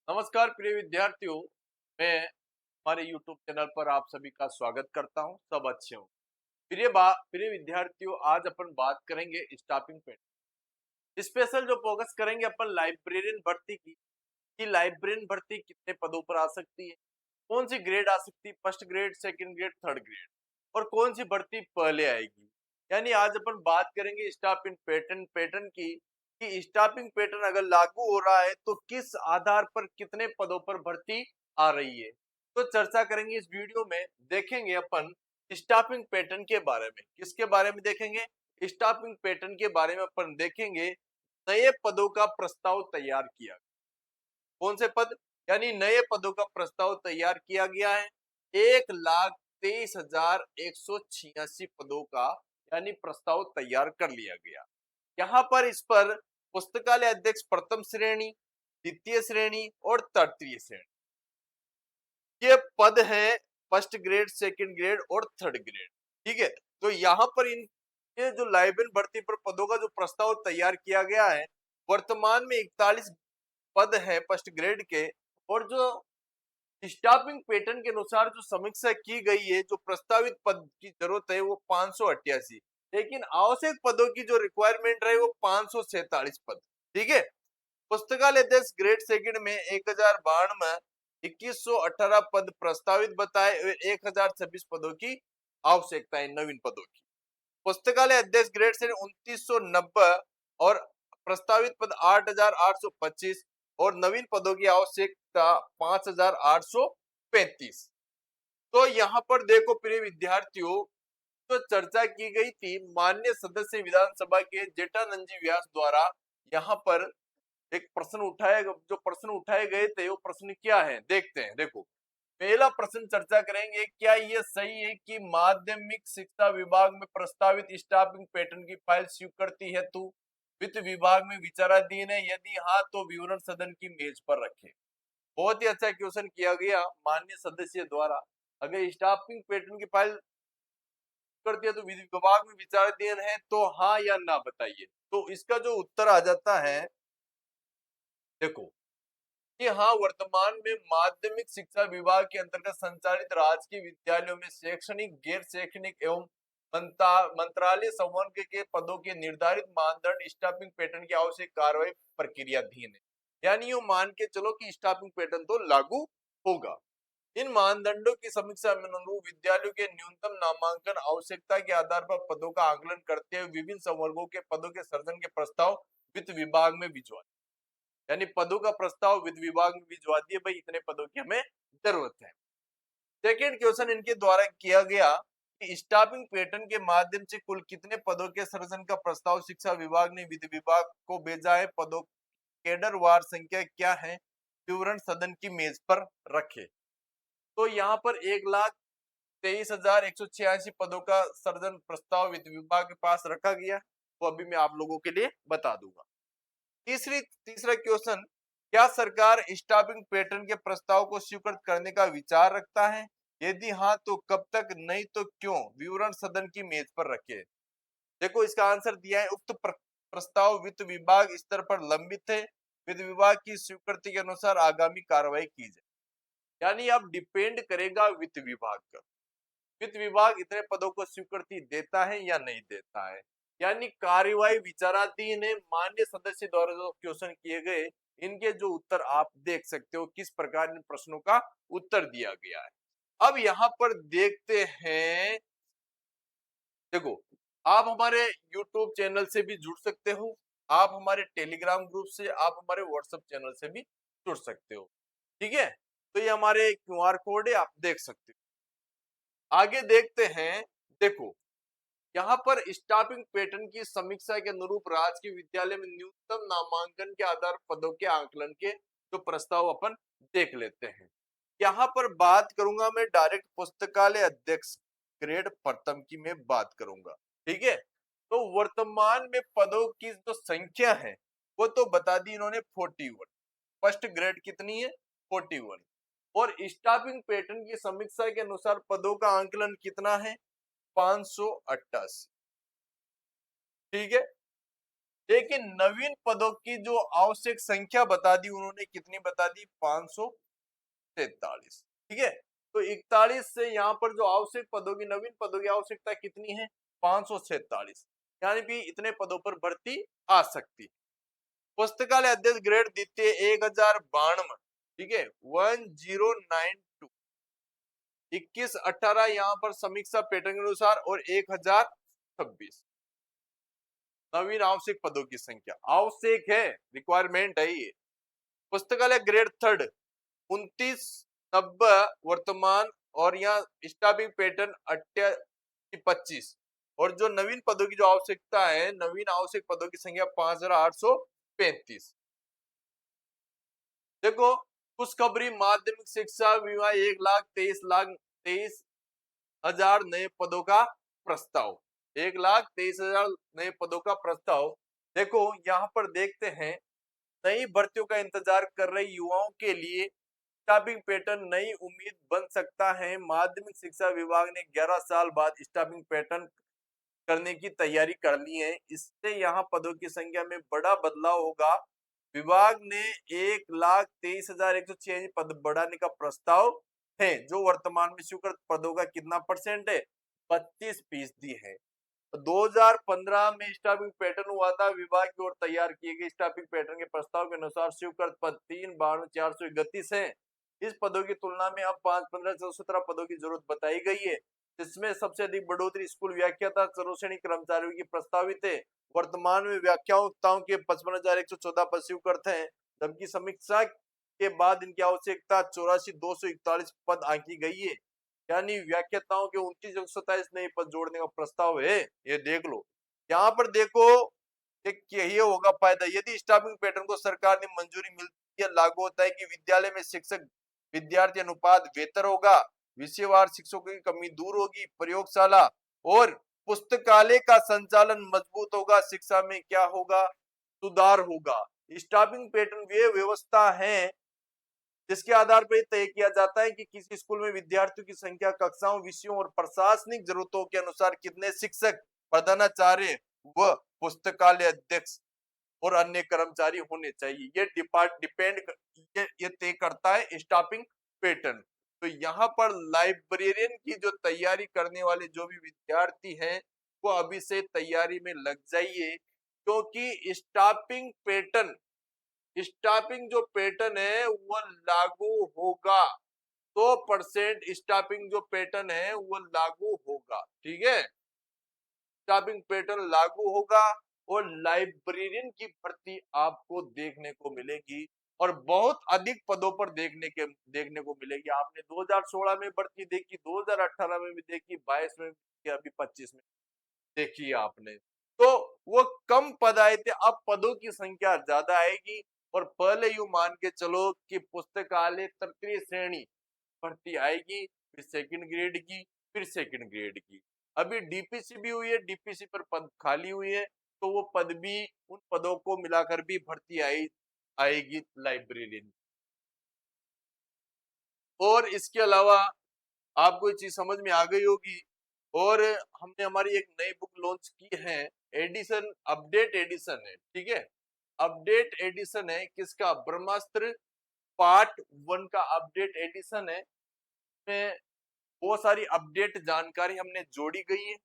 नमस्कार प्रिय विद्यार्थियों। मैं हमारे YouTube चैनल पर आप सभी का स्वागत करता हूं। सब अच्छे हो। प्रिय विद्यार्थियों, आज अपन बात करेंगे स्टाफिंग पे। स्पेशल जो फोकस करेंगे अपन लाइब्रेरियन भर्ती की कि लाइब्रेरियन भर्ती कितने पदों पर आ सकती है, कौन सी ग्रेड आ सकती है, first grade, second grade, third grade, और कौन सी भर्ती पहले आएगी। यानी आज अपन बात करेंगे स्टाफिंग पैटर्न पैटर्न की कि स्टाफिंग पैटर्न अगर लागू हो रहा है तो किस आधार पर कितने पदों पर भर्ती आ रही है। तो चर्चा करेंगे इस वीडियो में। देखेंगे अपन स्टाफिंग पैटर्न के बारे में। किसके बारे में देखेंगे? स्टाफिंग पैटर्न के बारे में अपन देखेंगे। नए पदों का प्रस्ताव तैयार किया। कौन से पद? यानी नए पदों का प्रस्ताव तैयार किया गया है। 1,23,186 पदों का यानी प्रस्ताव तैयार कर लिया गया। यहाँ पर इस पर पुस्तकालय अध्यक्ष प्रथम श्रेणी, द्वितीय श्रेणी और तृतीय श्रेणी ये पद है। फर्स्ट ग्रेड, सेकंड ग्रेड और थर्ड ग्रेड। ठीक है। तो यहाँ पर इन ये जो लाइब्रेरियन भर्ती पर पदों का जो प्रस्ताव तैयार किया गया है, वर्तमान में 41 पद है फर्स्ट ग्रेड के। और जो स्टाफिंग पैटर्न के अनुसार जो समीक्षा की गई है, जो प्रस्तावित पद की जरूरत है वो 588, लेकिन आवश्यक पदों की जो रिक्वायरमेंट रहे वो 547 पद। ठीक है। पुस्तकालय अध्यक्ष ग्रेड सेकंड में 1092 2118 पद प्रस्तावित बताए और 1026 पदों की आवश्यकता है नवीन पदों की। पुस्तकालय अध्यक्ष ग्रेड से 2990 और प्रस्तावित पद 8825 और नवीन पदों की आवश्यकता 5835। तो यहाँ पर देखो प्रिय विद्यार्थियों, तो चर्चा की गई थी माननीय सदस्य विधानसभा के जेठानंद जी व्यास द्वारा। यहाँ पर एक प्रश्न उठाए गए थे, वो प्रश्न क्या है देखते हैं। देखो, पहला प्रश्न चर्चा करेंगे, क्या यह सही है कि माध्यमिक शिक्षा विभाग में प्रस्तावित स्टाफिंग पैटर्न की फाइल स्वीकृति हेतु वित्त विभाग में विचाराधीन है? यदि हाँ तो विवरण सदन की मेज पर रखें। बहुत ही अच्छा क्वेश्चन किया गया माननीय सदस्य द्वारा। अगर स्टाफिंग पैटर्न की फाइल करती है तो विधि विभाग में विचाराधीन है, तो हाँ या ना बताइए। तो इसका जो उत्तर आ जाता है, देखो कि हाँ, वर्तमान में माध्यमिक शिक्षा विभाग के अंतर्गत संचालित राजकीय विद्यालयों में शैक्षणिक, गैर शैक्षणिक एवं मंत्रालय संवर्ग के पदों के निर्धारित मानदंड स्टाफिंग पैटर्न की आवश्यक कार्रवाई प्रक्रियाधीन है। यानी यो मान के चलो कि स्टाफिंग पैटर्न तो लागू होगा। इन मानदंडों की समीक्षा में अनुरूप विद्यालयों के न्यूनतम नामांकन आवश्यकता के आधार पर पदों का आकलन करते हुए विभिन्न संवर्गों के पदों के सृजन के प्रस्ताव वित्त विभाग में भिजवा। यानी पदों का प्रस्ताव वित्त विभाग में भिजवा दिए, भाई इतने पदों की हमें जरूरत है। सेकेंड क्वेश्चन इनके द्वारा किया गया कि स्टाफिंग पैटर्न के माध्यम से कुल कितने पदों के सृजन का प्रस्ताव शिक्षा विभाग ने वित्त विभाग को भेजा है? पदों कैडर वार संख्या क्या है? विवरण सदन की मेज पर रखे। तो यहाँ पर 1,23,186 पदों का सृजन प्रस्ताव वित्त विभाग के पास रखा गया। वो अभी मैं आप लोगों के लिए बता दूंगा। तीसरा क्वेश्चन, क्या सरकार स्टाफिंग पैटर्न के प्रस्ताव को स्वीकृत करने का विचार रखता है? यदि हाँ तो कब तक, नहीं तो क्यों? विवरण सदन की मेज पर रखे। देखो इसका आंसर दिया है, उक्त प्रस्ताव वित्त विभाग स्तर पर लंबित है। वित्त विभाग की स्वीकृति के अनुसार आगामी कार्रवाई की जाए। यानी अब डिपेंड करेगा वित्त विभाग का, वित्त विभाग इतने पदों को स्वीकृति देता है या नहीं देता है। यानी कार्यवाही विचाराधीन है। मान्य सदस्य द्वारा जो क्वेश्चन किए गए, इनके जो उत्तर आप देख सकते हो किस प्रकार इन प्रश्नों का उत्तर दिया गया है। अब यहाँ पर देखते हैं। देखो, आप हमारे YouTube चैनल से भी जुड़ सकते हो, आप हमारे टेलीग्राम ग्रुप से, आप हमारे व्हाट्सएप चैनल से भी जुड़ सकते हो। ठीक है। तो ये हमारे QR कोड है, आप देख सकते हो। आगे देखते हैं। देखो, यहाँ पर स्टाफिंग पैटर्न की समीक्षा के अनुरूप राजकीय विद्यालय में न्यूनतम नामांकन के आधार पदों के आकलन के जो प्रस्ताव अपन देख लेते हैं। यहाँ पर बात करूंगा मैं डायरेक्ट पुस्तकालय अध्यक्ष ग्रेड प्रथम की मैं बात करूंगा। ठीक है। तो वर्तमान में पदों की जो संख्या है वो तो बता दी इन्होंने 41। फर्स्ट ग्रेड कितनी है? 41। और स्टाफिंग पैटर्न की समीक्षा के अनुसार पदों का आंकलन कितना है? 588। ठीक है। लेकिन नवीन पदों की जो आवश्यक संख्या बता दी उन्होंने, कितनी बता दी? 543। ठीक है, तो 41 से यहाँ पर जो आवश्यक पदों की, नवीन पदों की आवश्यकता कितनी है? 546, यानी कि इतने पदों पर भर्ती आ सकती। पुस्तकालय अध्यक्ष ग्रेड द्वितीय 1092, ठीक है, 1092, 2118 यहाँ पर समीक्षा पैटर्न के अनुसार, और 1026 नवीन आवश्यक पदों की संख्या। आवश्यक है, रिक्वायरमेंट है ये। पुस्तकालय ग्रेड थर्ड 2990 वर्तमान, और यहाँ स्टाफिंग पैटर्न 2825, और जो नवीन पदों की जो आवश्यकता है, नवीन आवश्यक पदों की संख्या 5835। देखो, खुशखबरी माध्यमिक शिक्षा विभाग 1,23,23,000 नए पदों का प्रस्ताव, 1,23,000 नए पदों का प्रस्ताव। देखो यहाँ पर देखते हैं, नई भर्तियों का इंतजार कर रहे युवाओं के लिए स्टाफिंग पैटर्न नई उम्मीद बन सकता है। माध्यमिक शिक्षा विभाग ने 11 साल बाद स्टाफिंग पैटर्न करने की तैयारी कर ली है। इससे यहाँ पदों की संख्या में बड़ा बदलाव होगा। विभाग ने 1,23,106 पद बढ़ाने का प्रस्ताव है, जो वर्तमान में स्वीकृत पदों का कितना परसेंट है? 25% है। 2015 में स्टाफिंग पैटर्न हुआ था। विभाग की ओर तैयार किए गए स्टाफिंग पैटर्न के प्रस्ताव के अनुसार स्वीकृत पद 3,92,431 है। इस पदों की तुलना में अब 5,15,17 पदों की जरूरत बताई गई है। इसमें सबसे अधिक बढ़ोतरी स्कूल व्याख्याता सर्वश्रेणी कर्मचारियों की प्रस्तावित है। वर्तमान में व्याख्याताओं के 55,114 पद स्वीकृत हैं, जबकि समीक्षा के बाद इनकी आवश्यकता 84,241 पद आंकी गई है। यानी व्याख्याताओं के 29,127 नए पद जोड़ने का प्रस्ताव है। ये देख लो, यहाँ पर देखो ये होगा फायदा यदि स्टाफिंग पैटर्न को सरकार ने मंजूरी मिलती है, लागू होता है कि विद्यालय में शिक्षक विद्यार्थी अनुपात बेहतर होगा, विषयवार शिक्षकों की कमी दूर होगी, प्रयोगशाला और पुस्तकालय का संचालन मजबूत होगा, शिक्षा में क्या होगा? सुधार होगा। स्टाफिंग पैटर्न वे व्यवस्था है जिसके आधार पर तय किया जाता है कि किसी स्कूल में विद्यार्थियों की संख्या, कक्षाओं, विषयों और प्रशासनिक जरूरतों के अनुसार कितने शिक्षक, प्रधानाचार्य व पुस्तकालय अध्यक्ष और अन्य कर्मचारी होने चाहिए। ये डिपेंड ये तय करता है स्टाफिंग पैटर्न। तो यहाँ पर लाइब्रेरियन की जो तैयारी करने वाले जो भी विद्यार्थी हैं, वो अभी से तैयारी में लग जाइए, क्योंकि स्टाफिंग जो पैटर्न है वो लागू होगा। 100% स्टाफिंग जो पैटर्न है वो लागू होगा। ठीक है, स्टाफिंग पैटर्न लागू होगा और लाइब्रेरियन की भर्ती आपको देखने को मिलेगी, और बहुत अधिक पदों पर देखने को मिलेगी। आपने 2016 में भर्ती देखी, 2018 में भी देखी, 22 में भी देखी, अभी 25 में देखी है आपने। तो वो कम पद आए थे, अब पदों की संख्या ज्यादा आएगी। और पहले यूं मान के चलो कि पुस्तकालय तृतीय श्रेणी भर्ती आएगी, फिर सेकंड ग्रेड की, फिर सेकंड ग्रेड की। अभी डीपीसी भी हुई है, डीपीसी पर पद खाली हुई है, तो वो पद भी, उन पदों को मिलाकर भी भर्ती आएगी लाइब्रेरियन। और इसके अलावा आपको ये चीज समझ में आ गई होगी, और हमने हमारी एक नई बुक लॉन्च की है, एडिशन, अपडेट एडिशन है। ठीक है, अपडेट एडिशन है किसका? ब्रह्मास्त्र पार्ट 1 का अपडेट एडिशन है। इसमें बहुत सारी अपडेट जानकारी हमने जोड़ी गई है।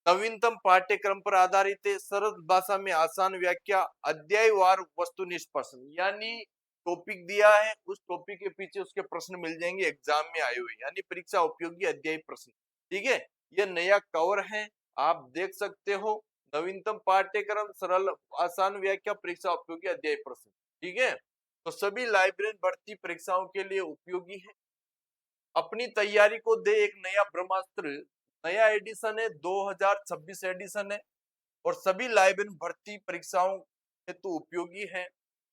नवीनतम पाठ्यक्रम पर आधारित है, सरल भाषा में आसान व्याख्या, अध्यायवार वस्तुनिष्ठ प्रश्न, यानी टॉपिक दिया है, उस टॉपिक के पीछे उसके प्रश्न मिल जाएंगे एग्जाम में आए हुए, यानी परीक्षा उपयोगी अध्याय प्रश्न। ठीक है, ये नया कवर है, आप देख सकते हो। नवीनतम पाठ्यक्रम, सरल आसान व्याख्या, परीक्षा उपयोगी अध्याय प्रश्न। ठीक है, तो सभी लाइब्रेरी भर्ती परीक्षाओं के लिए उपयोगी है। अपनी तैयारी को दे एक नया ब्रह्मास्त्र, नया एडिशन है, 2026 एडिशन है, और सभी लाइब्रेरी भर्ती परीक्षाओं हेतु उपयोगी है।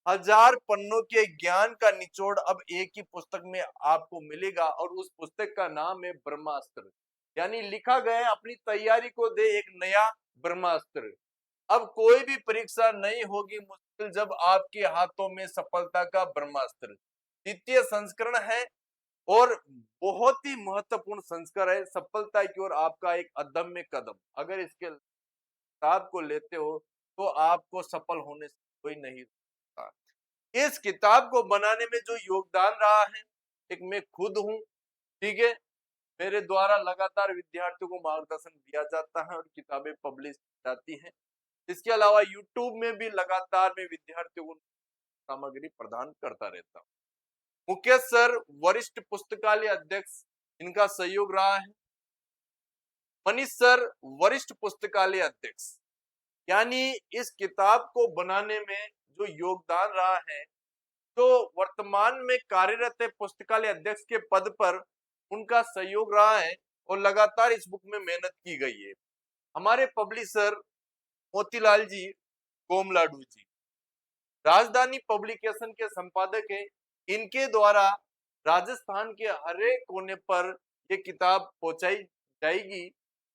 1000 पन्नों के ज्ञान का निचोड़ अब एक ही पुस्तक में आपको मिलेगा, और उस पुस्तक का नाम है ब्रह्मास्त्र। यानी लिखा गया है, अपनी तैयारी को दे एक नया ब्रह्मास्त्र। अब कोई भी परीक्षा नहीं होगी मुश्किल जब आपके हाथों में सफलता का ब्रह्मास्त्र। द्वितीय संस्करण है, और बहुत ही महत्वपूर्ण संस्कार है, सफलता की ओर आपका एक अदम्य कदम। अगर इसके किताब को लेते हो तो आपको सफल होने से कोई नहीं रोकता। इस किताब को बनाने में जो योगदान रहा है, एक मैं खुद हूँ, ठीक है। मेरे द्वारा लगातार विद्यार्थियों को मार्गदर्शन दिया जाता है और किताबें पब्लिश की जाती हैं। इसके अलावा यूट्यूब में भी लगातार मैं विद्यार्थियों को सामग्री प्रदान करता रहता हूँ। मुकेश सर वरिष्ठ पुस्तकालय अध्यक्ष, इनका सहयोग रहा है। मनीष सर वरिष्ठ पुस्तकालय अध्यक्ष, यानी इस किताब को बनाने में जो योगदान रहा है, तो वर्तमान में कार्यरत है पुस्तकालय अध्यक्ष के पद पर, उनका सहयोग रहा है और लगातार इस बुक में मेहनत की गई है। हमारे पब्लिशर मोतीलाल जी कोमलाडू जी, राजधानी पब्लिकेशन के संपादक है। इनके द्वारा राजस्थान के हर एक कोने पर ये किताब पहुंचाई जाएगी,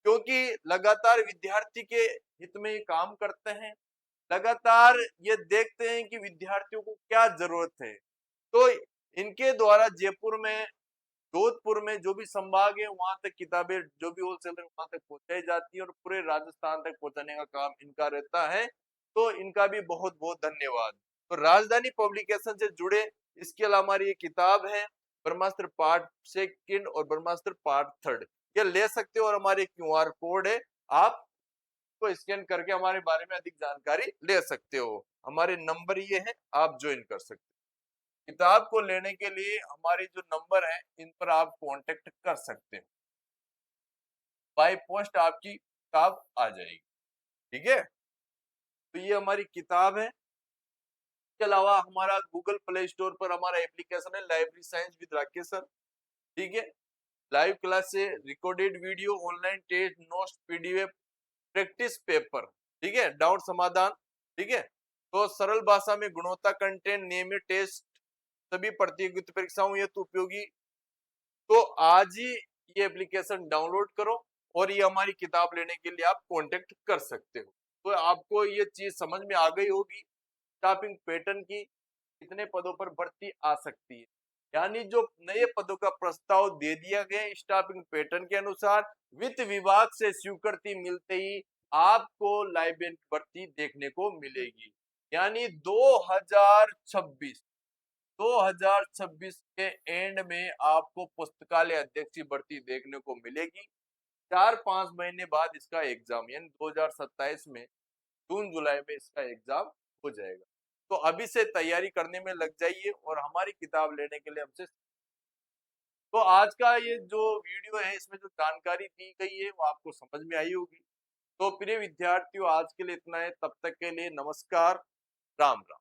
क्योंकि लगातार विद्यार्थी के हित में ये काम करते हैं। लगातार ये देखते हैं कि विद्यार्थियों को क्या जरूरत है, तो इनके द्वारा जयपुर में, जोधपुर में जो भी संभाग है वहां तक किताबें जो भी होलसेलर वहां तक पहुंचाई जाती है और पूरे राजस्थान तक पहुंचाने का काम इनका रहता है। तो इनका भी बहुत बहुत धन्यवाद। तो राजधानी पब्लिकेशन से जुड़े, इसके अलावा हमारी ये किताब है ब्रह्मास्त्र पार्ट सेकंड और ब्रह्मास्त्र पार्ट थर्ड, ये ले सकते हो और हमारे क्यूआर कोड है, आप को स्कैन करके हमारे बारे में अधिक जानकारी ले सकते हो। हमारे नंबर ये है, आप ज्वाइन कर सकते हो। किताब को लेने के लिए हमारे जो नंबर है, इन पर आप कांटेक्ट कर सकते हो। बाय पोस्ट आपकी किताब आ जाएगी, ठीक है। तो ये हमारी किताब है। इसके अलावा हमारा गूगल प्ले स्टोर पर हमारा एप्लीकेशन है library science with Rakesh sir, ठीक है। लाइव क्लास से recorded video, online test, notes, PDF, practice paper, ठीक है, डाउट समाधान, ठीक है। तो सरल भाषा में गुणवत्ता कंटेंट, नियमित टेस्ट, सभी प्रतियोगिता परीक्षाओं हेतु उपयोगी। तो आज ही ये एप्लीकेशन डाउनलोड करो और ये हमारी किताब लेने के लिए आप कांटेक्ट कर सकते हो। तो आपको ये चीज समझ में आ गई होगी, स्टाफिंग पैटर्न की कितने पदों पर भर्ती आ सकती है, यानी जो नए पदों का प्रस्ताव दे दिया गया स्टाफिंग पैटर्न के अनुसार, वित्त विभाग से स्वीकृति मिलते ही आपको लाइब्रेरी भर्ती देखने को मिलेगी। यानी 2026 के एंड में आपको पुस्तकालय अध्यक्ष की भर्ती देखने को मिलेगी। 4-5 महीने बाद इसका एग्जाम, यानी 2027 में जून जुलाई में इसका एग्जाम हो जाएगा। तो अभी से तैयारी करने में लग जाइए और हमारी किताब लेने के लिए हमसे। तो आज का ये जो वीडियो है, इसमें जो जानकारी दी गई है वो आपको समझ में आई होगी। तो प्रिय विद्यार्थियों, आज के लिए इतना है। तब तक के लिए नमस्कार, राम राम।